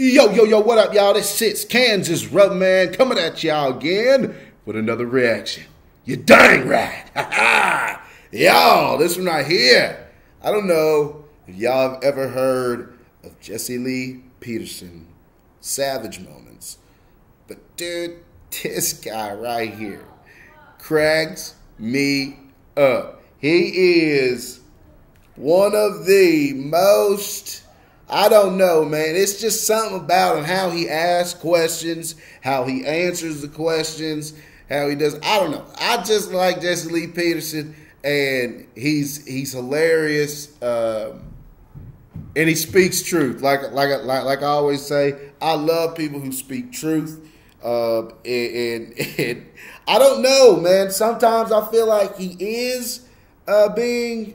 Yo, what up, y'all? This shit's Kansas Rubber Man coming at y'all again with another reaction. You dang right. Y'all, this one right here. I don't know if y'all have ever heard of Lee Peterson, Savage Moments. But dude, this guy right here cracks me up. He is one of the most, I don't know, man. It's just something about him, how he asks questions, how he answers the questions, how he does. I don't know. I just like Lee Peterson, and he's hilarious, and he speaks truth. Like I always say, I love people who speak truth. And I don't know, man. Sometimes I feel like he is being,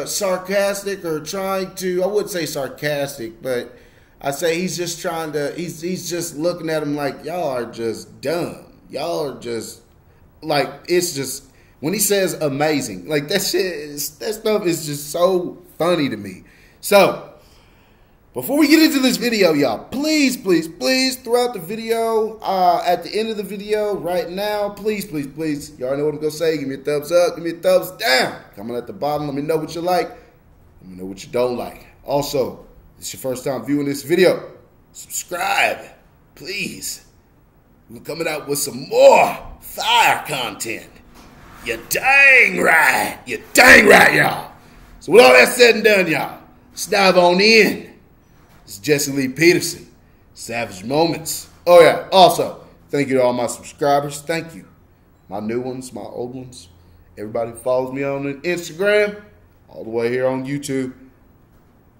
sarcastic or trying to, I wouldn't say sarcastic, but I say he's just trying to, he's just looking at him like, y'all are just dumb. Y'all are just, like, it's just, when he says amazing, like that stuff is just so funny to me. So, before we get into this video, y'all, please, throughout the video, at the end of the video, right now, please, y'all know what I'm going to say. Give me a thumbs up, give me a thumbs down. Comment at the bottom, let me know what you like, let me know what you don't like. Also, if it's your first time viewing this video, subscribe, please. We're coming out with some more fire content. You're dang right, y'all. So with all that said and done, y'all, let's dive on in. It's Lee Peterson, Savage Moments. Oh yeah, also, thank you to all my subscribers. Thank you. My new ones, my old ones. Everybody who follows me on Instagram, all the way here on YouTube.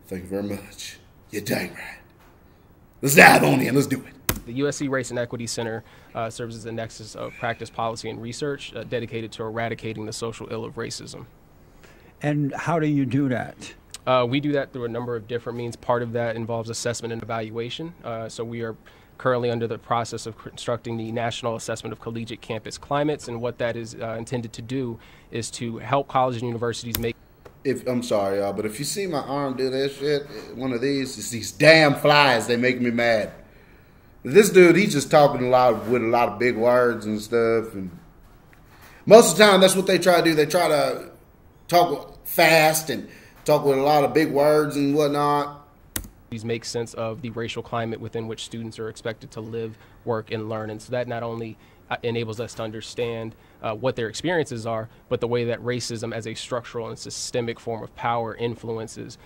Thank you very much. You're dang right. Let's dive on in. Let's do it. The USC Race and Equity Center serves as a nexus of practice, policy, and research dedicated to eradicating the social ill of racism. And how do you do that? We do that through a number of different means. Part of that involves assessment and evaluation. So we are currently under the process of constructing the National Assessment of Collegiate Campus Climates, and what that is intended to do is to help colleges and universities make... I'm sorry, y'all, but if you see my arm do this shit, one of these, these damn flies, they make me mad. This dude, he's just talking with a lot of big words and stuff, and most of the time, that's what they try to do. They try to talk fast and talk with a lot of big words and whatnot. These make sense of the racial climate within which students are expected to live, work, and learn. And so that not only enables us to understand what their experiences are, but the way that racism as a structural and systemic form of power influences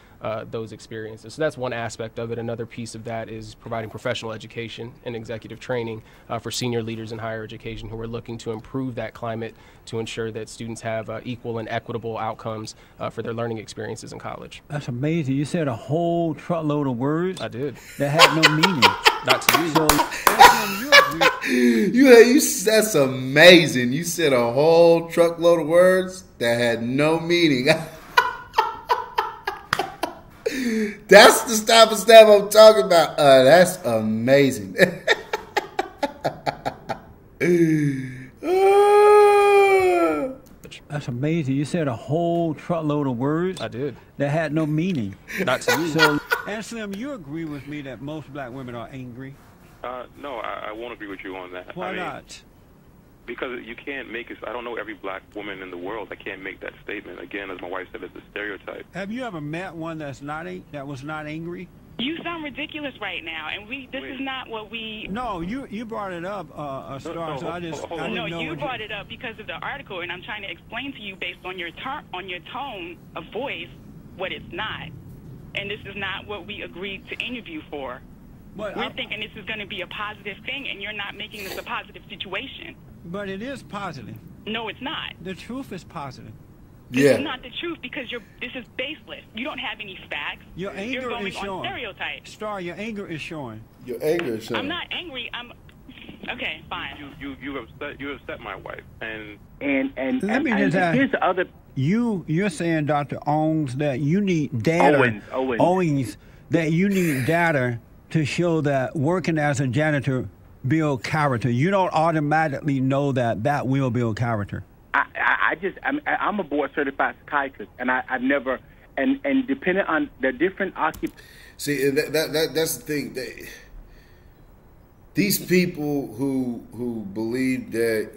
those experiences. So that's one aspect of it. Another piece of that is providing professional education and executive training for senior leaders in higher education who are looking to improve that climate to ensure that students have equal and equitable outcomes for their learning experiences in college. That's amazing. You said a whole truckload of words. I did. That had no meaning. Not to you. So, that's amazing. You said a whole truckload of words that had no meaning. That's the type of stuff I'm talking about. That's amazing. That's amazing. You said a whole truckload of words. I did. That had no meaning. Not to you. So, and Slim, you agree with me that most black women are angry? No, I won't agree with you on that. Why not? Because you can't make it. I don't know every black woman in the world that can't make that statement. Again, as my wife said, it's a stereotype. Have you ever met one that was not angry? You sound ridiculous right now, and this is not what we... No, you brought it up, Star, so I just... No, you brought it up because of the article, and I'm trying to explain to you based on your tone of voice what it's not. And this is not what we agreed to interview for. We're thinking this is going to be a positive thing, and you're not making this a positive situation. But it is positive. No, it's not. The truth is positive. This is not the truth because this is baseless. You don't have any facts. Your anger You're going is showing. on stereotypes. Star, your anger is showing. Your anger is showing. I'm not angry. Okay, fine. You upset my wife, and let me just ask. Here's the other. You're saying, Dr. Owens, that you need data. Owens, that you need data to show that working as a janitor build character. You don't automatically know that will build character. I'm a board certified psychiatrist, and I've never, and depending on the different occupations. See, that's the thing. These people who believe that,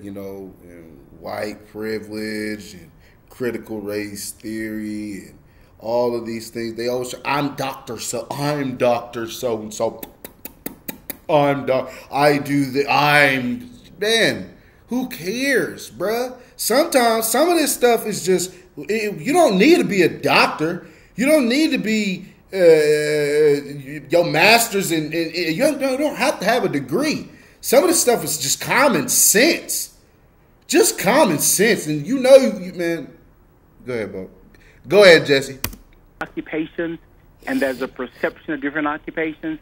white privilege and critical race theory and all of these things, they always say, I'm Dr. So-and-so. Man, who cares, bruh? Sometimes some of this stuff is just, you don't need to be a doctor. You don't need to be your master's in you don't have to have a degree. Some of this stuff is just common sense. Just common sense. And man, go ahead, Bo. Go ahead, Jesse. Occupations, and there's a perception of different occupations,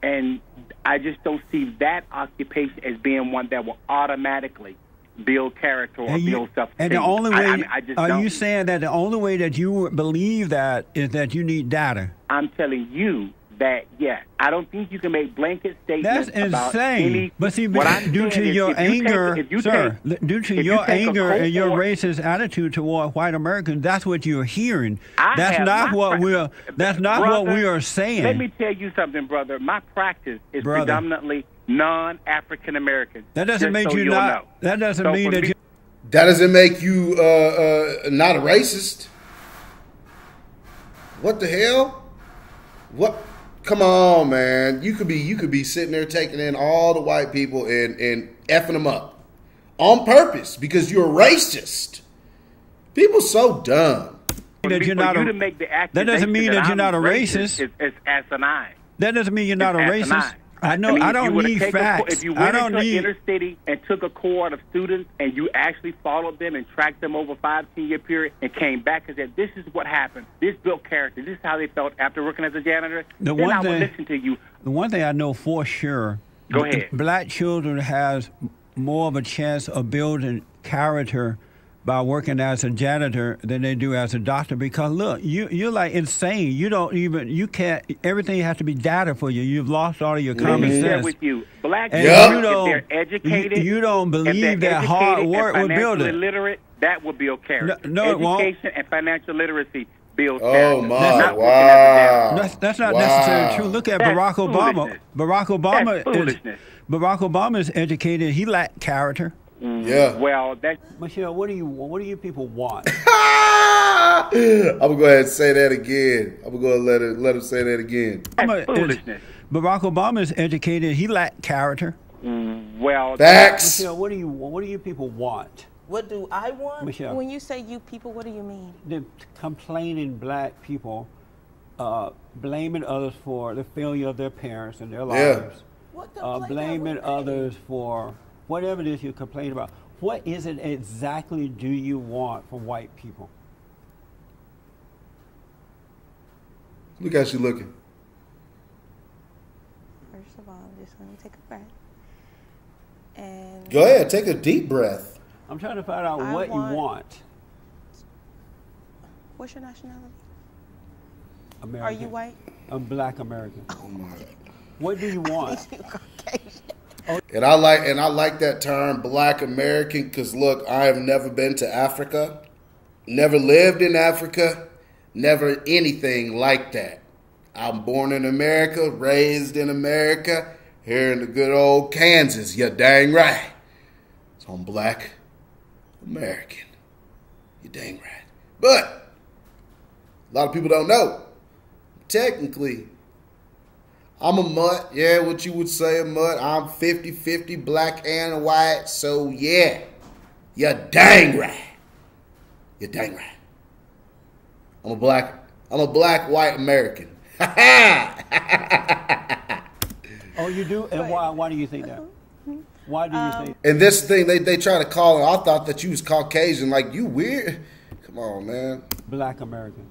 and I just don't see that occupation as being one that will automatically build character or build self-esteem. And the only way, I just are don't. you saying that the only way that you believe that is that you need data? I'm telling you that, yes. I don't think you can make blanket statements That's about insane. any. But see, what I'm due to saying is your if you anger, take- if you sir, take- due to if you your take a anger and your cohort- racist attitude toward white Americans, that's what you're hearing. I That's have not my what pra- we're. That's not Brother, what we are saying. Let me tell you something, brother. My practice is Brother. predominantly non-African American. That doesn't just make so you you'll not. know. That doesn't So mean for that me- you. That doesn't make you not a racist. What the hell? What? Come on, man. You could be sitting there taking in all the white people and effing them up on purpose because you're a racist. People so dumb. That you're not for you a- to make the that doesn't mean accusation that you're I'm not a racist. Is asinine. That doesn't mean you're not a It's racist. asinine. I know. mean, I if you don't were to need take facts. if you I went don't into need. an inner city and took a cohort of students and you actually followed them and tracked them over 5-10 year period and came back and said, this is what happened. This built character. This is how they felt after working as a janitor. The then one I would thing- listen to you. The one thing I know for sure. Go ahead. Black children has more of a chance of building character by working as a janitor than they do as a doctor, because look, you're like insane. You can't, everything has to be data for you. You've lost all of your Let common me share sense. with you. Black And people, if they're educated, you don't believe that hard work will build financially it. literate, that will build character. No, it won't. Education and financial literacy builds Oh character. my! Not working as a janitor. That's not Wow. necessarily true. Look at That's Barack Obama. foolishness. Barack Obama is educated. He lacked character. Yeah. Well, that's Michelle, what do you people want? I'm gonna go ahead and say that again. I'm gonna let him say that again. foolishness. Barack Obama is educated. He lacked character. Well, Facts. Michelle, what do you people want? What do I want? Michelle. When you say you people, what do you mean? The complaining black people, blaming others for the failure of their parents and their lives. What complaint I Blaming would others for whatever it is you complain about. What is it exactly do you want from white people? Look at you looking. First of all, I'm just going to take a breath. And Go ahead, take a deep breath. I'm trying to find out what you want. What's your nationality? American. Are you white? I'm black American. What do you want? You Caucasian. And I like that term, Black American, because look, I have never been to Africa, never lived in Africa, never anything like that. I'm born in America, raised in America, here in the good old Kansas. You're dang right. So I'm Black American. You're dang right. But a lot of people don't know. Technically, I'm a mutt. Yeah, what you would say a mutt. I'm 50-50 black and white. So yeah, you're dang right. You're dang right. I'm a black white American. Oh, you do? And why do you think that? Why do you think? And this thing they try to call it. I thought that you was Caucasian. Like, you weird. Come on, man. Black American.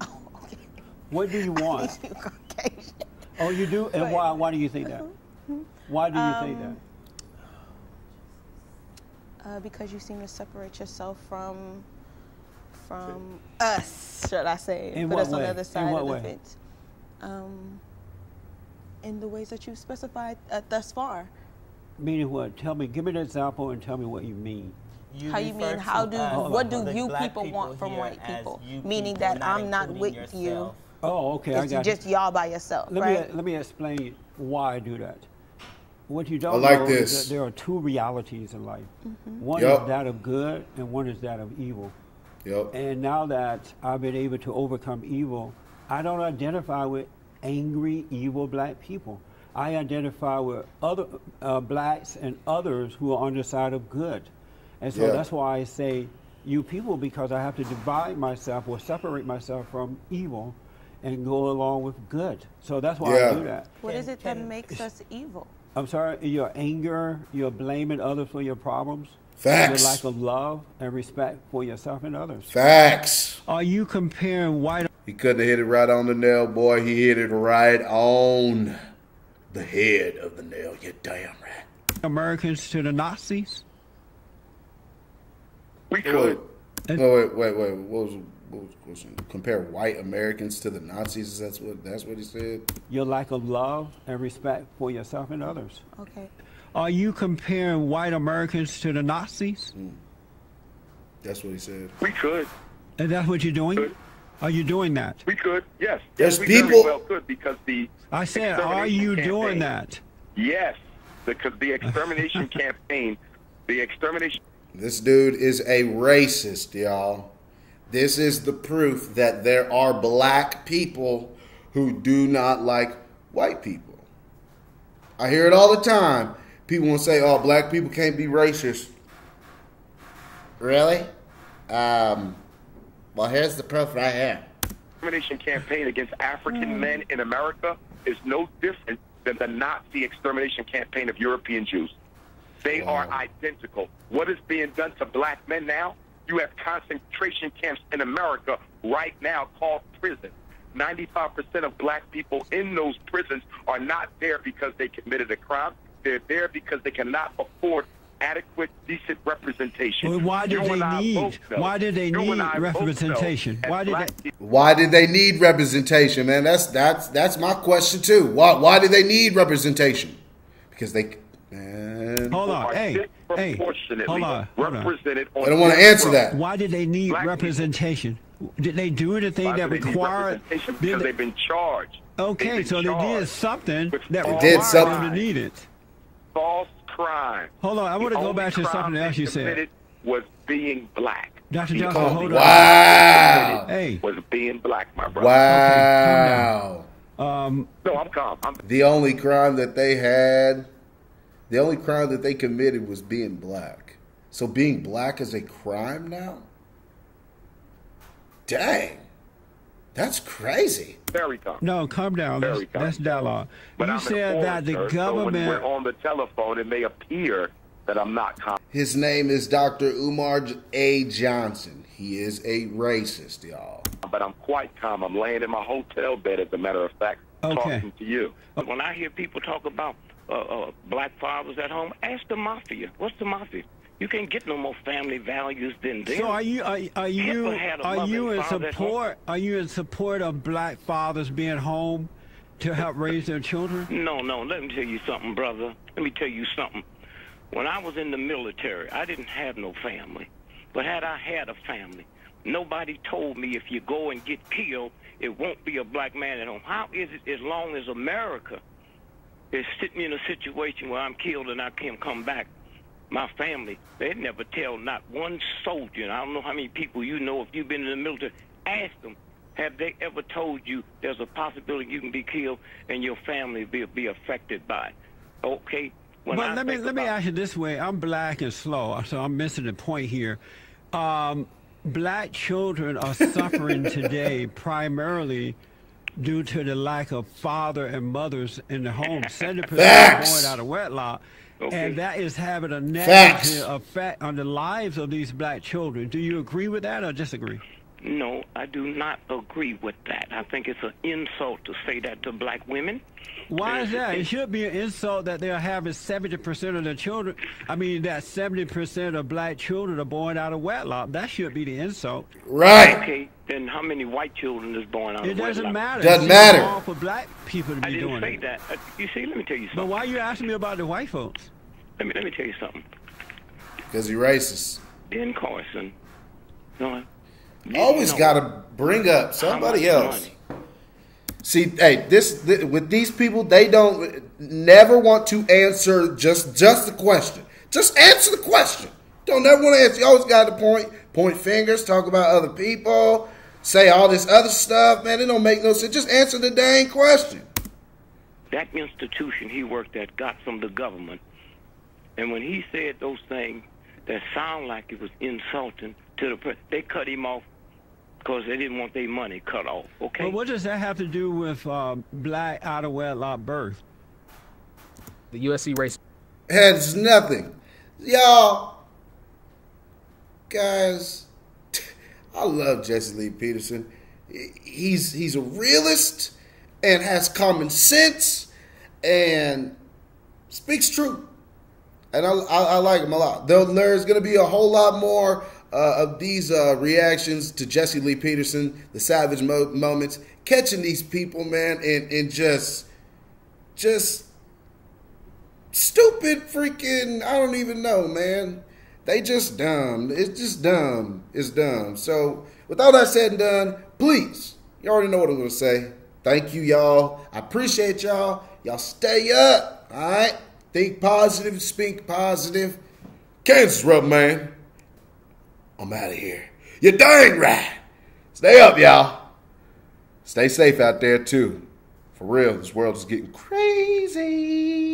What do you want? You Caucasian. Oh, you do? And why do you think that? Why do you think that? Because you seem to separate yourself from us, should I say? In Put what us on way? the other side In what of the way? fence. In the ways that you've specified thus far. Meaning what? Tell me. Give me an example and tell me what you mean. How you mean? What do you people want from white people? Meaning that I'm not with you. Oh, okay, I It's got just y'all by yourself, right? Let me explain why I do that. What you don't like know this. is that there are two realities in life. One Yup. is that of good, and one is that of evil. Yep. And now that I've been able to overcome evil, I don't identify with angry, evil black people. I identify with other blacks and others who are on the side of good. And so Yeah. that's why I say you people, because I have to divide myself or separate myself from evil and go along with good. So that's why Yeah. I do that. What is it that makes us evil? I'm sorry, your anger, you're blaming others for your problems. Facts. Your lack of love and respect for yourself and others. Facts. Are you comparing white He couldn't have hit it right on the nail, boy. He hit it right on the head of the nail. You're damn right. Americans to the Nazis? We could. Wait. What was the question? Compare white Americans to the Nazis? That's what he said? Your lack of love and respect for yourself and others. Okay. Are you comparing white Americans to the Nazis? That's what he said. We could. And that's what you're doing? Could. Are you doing that? We could. Yes. There's Yes, we people- very well could, because the I said, are extermination you campaign- doing that? Yes. Because the extermination campaign, the extermination. This dude is a racist, y'all. This is the proof that there are black people who do not like white people. I hear it all the time. People will say, oh, black people can't be racist. Really? Well, here's the proof right here. Extermination campaign against African men in America is no different than the Nazi extermination campaign of European Jews. They are identical. What is being done to black men now? You have concentration camps in America right now called prisons. 95% of black people in those prisons are not there because they committed a crime. They're there because they cannot afford adequate, decent representation. Well, why did they need representation? Why did they need representation, man? That's my question too. Why did they need representation? Because they, man. Hold on, hey, hold on. I don't want to answer that. Why did they need representation? Did they do anything that required? Because they've been charged. Okay, so they did something that did something required them to need it. False crime. Hold on, I want to go back to something else you said. Was being black. Dr. Johnson, hold on. Wow. Hey. Was being black, my brother. Wow. Okay, no, I'm calm. The only crime that they had, the only crime that they committed was being black. So being black is a crime now? Dang. That's crazy. Very calm. No, calm down. That's dialogue. But you I'm said that the government. So when we're on the telephone, it may appear that I'm not calm. His name is Dr. Umar A. Johnson. He is a racist, y'all. But I'm quite calm. I'm laying in my hotel bed, as a matter of fact, talking to you. When I hear people talk about black fathers at home, ask the mafia. What's the mafia? You can't get no more family values than them. So are you in support of black fathers being home to help raise their children? No. Let me tell you something, brother. Let me tell you something. When I was in the military, I didn't have no family. But had I had a family, nobody told me if you go and get killed, it won't be a black man at home. How is it as long as America is sitting in a situation where I'm killed and I can't come back? My family, they never tell not one soldier, and I don't know how many people you know if you've been in the military, ask them, have they ever told you there's a possibility you can be killed and your family be affected by it? Okay. But let me ask you this way. I'm black and slow, so I'm missing the point here. Black children are suffering today primarily due to the lack of father and mothers in the home. 70% are born out of wedlock. Okay. And that is having a negative effect on the lives of these black children. Do you agree with that or disagree? No, I do not agree with that. I think it's an insult to say that to black women. Why is that? It should be an insult that they're having 70% of their children. I mean, that 70% of black children are born out of wedlock. That should be the insult. Right. Okay, then how many white children is born out of wedlock? It doesn't matter. Doesn't matter. It's wrong for black people to be doing it. I didn't say that. You see, let me tell you something. But why are you asking me about the white folks? Let me tell you something. Because you're racist. Ben Carson. Always got to bring up somebody else. See, hey, this with these people, they don't never want to answer just the question. Just answer the question. Don't never want to answer. You always got to point fingers, talk about other people, say all this other stuff. Man, it don't make no sense. Just answer the dang question. That institution he worked at got from the government. And when he said those things that sound like it was insulting to the president, they cut him off because they didn't want their money cut off, okay? But what does that have to do with black out-of-wedlock birth? The USC race has nothing. Y'all, guys, I love Jesse Lee Peterson. He's a realist and has common sense and speaks truth. And I like him a lot. There's going to be a whole lot more of these reactions to Jesse Lee Peterson, the savage moments, catching these people, man, and just stupid freaking, I don't even know, man. They just dumb. It's just dumb. It's dumb. So with all that said and done, please, you already know what I'm going to say. Thank you, y'all. I appreciate y'all. Y'all stay up, all right? Think positive, speak positive. Kansas Rub, man. I'm out of here. You're dang right. Stay up, y'all. Stay safe out there, too. For real, this world is getting crazy.